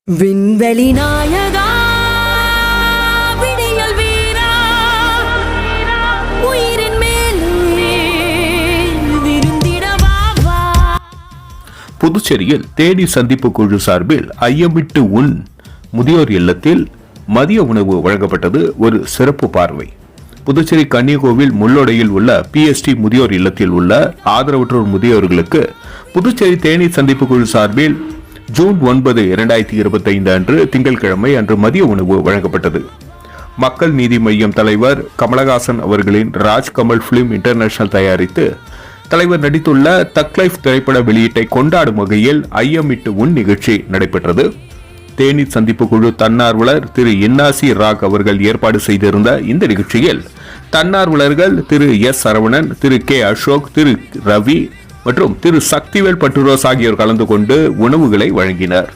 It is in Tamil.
விண்வெளி நாயகா விடியல் வீரா உயிரின் மேலே விருந்திடவா வா. புதுச்சேரியில் தேனி சந்திப்பு குழு சார்பில் ஐயமிட்டு உன் முதியோர் இல்லத்தில் மதிய உணவு வழங்கப்பட்டது ஒரு சிறப்பு பார்வை. புதுச்சேரி கன்னியகோவில் முள்ளோடையில் உள்ள PST முதியோர் இல்லத்தில் உள்ள ஆதரவற்றோர் முதியோர்களுக்கு புதுச்சேரி தேனி சந்திப்பு குழு சார்பில் ஜூன் 9, 2025 அன்று திங்கட்கிழமை அன்று மதிய உணவு வழங்கப்பட்டது. மக்கள் நீதி மய்யம் தலைவர் கமலஹாசன் அவர்களின் ராஜ்கமல் பிலிம் இன்டர்நேஷனல் தயாரித்து தலைவர் நடித்துள்ள தக் லைஃப் திரைப்பட வெளியீட்டை கொண்டாடும் வகையில் ஐயமிட்டு உன் நிகழ்ச்சி நடைபெற்றது. தேனி சந்திப்பு குழு தன்னார்வலர் திரு இன்னாசி ராக் அவர்கள் ஏற்பாடு செய்திருந்த இந்த நிகழ்ச்சியில் தன்னார்வலர்கள் திரு S. சரவணன், திரு K. அசோக், திரு ரவி மற்றும் திரு சக்திவேல் பட்டுரோஸ் ஆகியோர் கலந்து கொண்டு உணவுகளை வழங்கினர்.